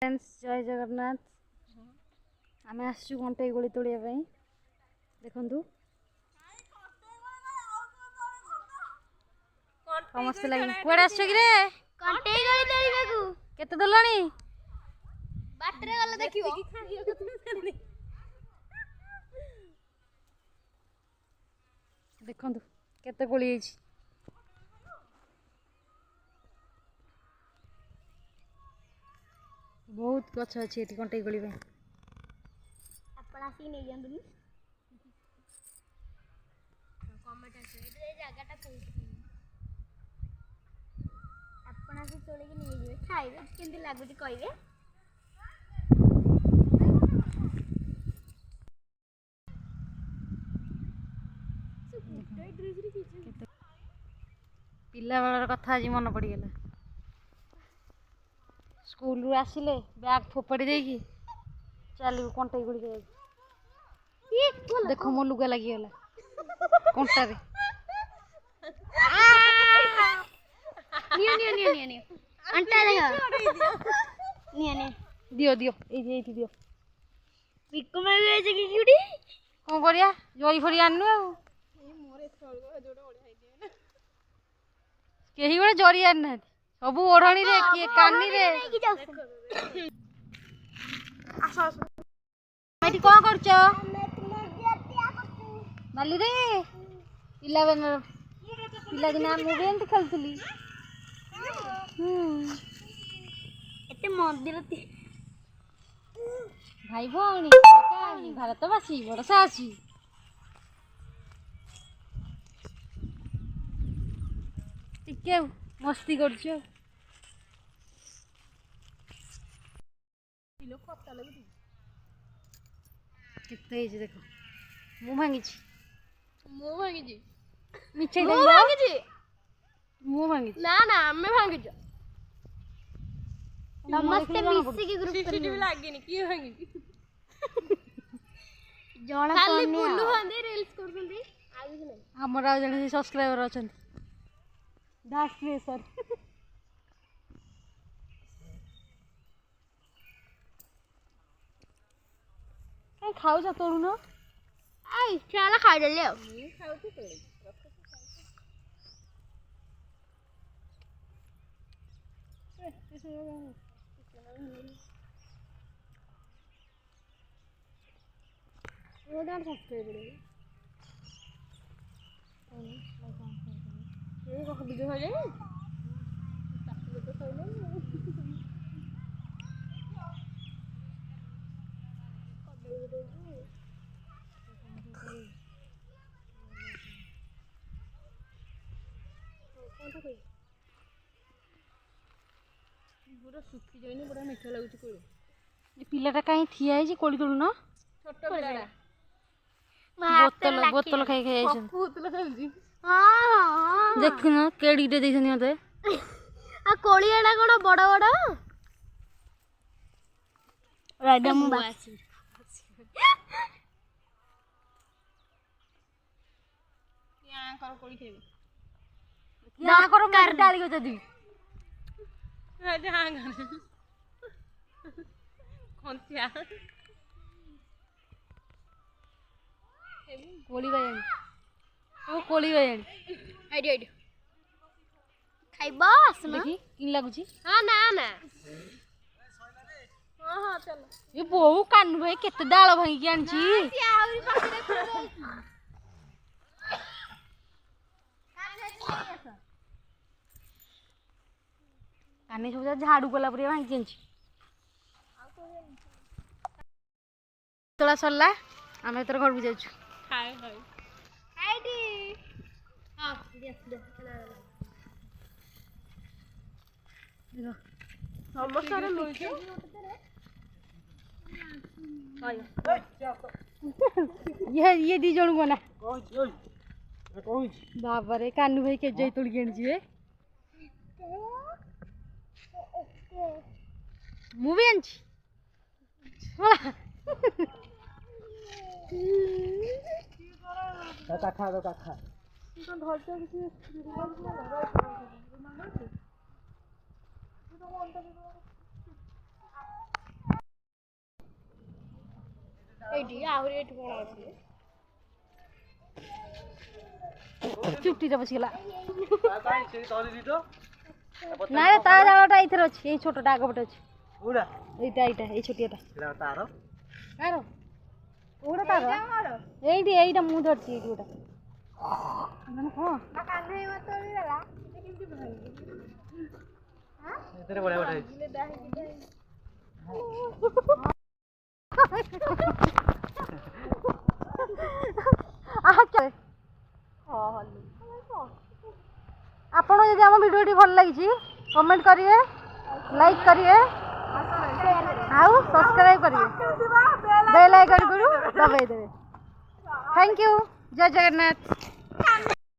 Friends जय जगन्नाथ आम आसचु घंटे गोली तोड़िया देखु समस्त लगे कुआडे आसछ कि रे कंटे गली तोड़िबाकू केते दलणी बाटरे गले देखिबो देखु केते गोली होइछि बहुत गछ अच्छी ये कंटे गोली आपण आसी नै जंदुनी कमेंट आसे ए जगहटा कोइ आपण आसी तोले कि नै जे खाइबे केंदी लागुची कहिबे पिला बेलर कथा आज मन पड़गला स्कूल रू आसिले बैग फोपाड़ी देकी चलू कंटे गुड़ी देखो मो लुगा लगिगला कंटारे नियो नियो नियो नियो नियो अंटा देखा नियो नियो दियो दियो ए दियो पिको में गए जे की गुडी कौन करिया जई फड़ी आनु आ मोरे थळगो जोडो ओढा दिए ना केही गोटे जरी आन ना सब ओढ़णी रे के कानी रे आसो आसो माटी कोन करछो माली रे पिला दिन हम गेंद खेलतली एते मंदिर भाई भौणी काका भारतवासी बड़ सासी टिके मस्ती करछो केते देखो मुँह भांगी मिछे मुँह भांगी ना ना हमें भांगी नमस्ते मिसी की ग्रुप सीसीटीवी लागेनी की भांगी जणा खाली बुल्लू हंदी रील्स करछंदी आ किछ नै हमर आ जने सब्सक्राइबर अछन दास क्रिएशन कहीं खाऊ जा तोड़ू न आई चला खा ले ले खाउती तोड़ी रोडार सब्सक्राइबर ये को वीडियो होले ताकि तो होले पूरा सुखी जाइनी बड़ा मीठा लागुची कोली ये पिलाटा कहीं थिया है जी कोली तोड़ू न छोटो पिलाड़ा बोतल बोतल खाई खाई आइछन बोतल खाउची हां देखु न केडी दे देछन मते आ कोलियाडा कोन बड़ बड़ राजा मु बासी यहाँ कर कोली खेबे या करो मार डाली गो जदी राजा हाँ कर कोंतिया कोली गयन ओ कोली गयन आइडी आइडी खाइबस ना देखी किन लागुची हां ना ना हाँ हाँ चलो ये बहु कान भाई केते डाल भांगी के आनची सिया आउरी पाछे देखो काने सब झाड़ू गला पुरिया भांगी आनची तोला सरला आमे तोर घर बुझाइछु खाए खाए आइडी हां देख दे देखो समोसा रे लोइछो ये दी जण कोना बाबा रे कानू भाई के जई तोड़ गेण जीवे मूवी आनची काखा काखा ଏଇଠି ଆହୁରି ଏଇଠି କ'ଣ ଅଛି? ଚୁଟିରେ ବସିଗଲା। କାଇଁ ସେ ଧରିଛି ତ ନାଇଁ ତା ଜାଳଟା ଏଇଥିରେ ଅଛି, ଏଇ ଛୋଟଟା ଆଗ ପଟେ ଅଛି। କୋଉଟା ଏଇଟା ଏଇଟା ଏଇ ଛୋଟିଆଟା ସେଟା ତାର କାର କୋଉଟା ତାର ଏଇଠି ଏଇଟା ମୁଁ ଧରିଛି ଏଇଠି ଗୋଟା ମାନେ କଣ ଏଥିରେ ବଢିଆ ବଢିଆ ହେଇଛି। ଆପଣ ଯଦି ଆମ ଭିଡ଼ିଓଟି ଭଲ ଲାଗିଛି କମେଣ୍ଟ କରିବେ, ଲାଇକ୍ କରିବେ ଆଉ ସବସ୍କ୍ରାଇବ୍ କରିବେ, ବେଲ୍ ଆଇକନ୍ ଦବାଇ ଦେବେ। Thank you, Jay Jagannath.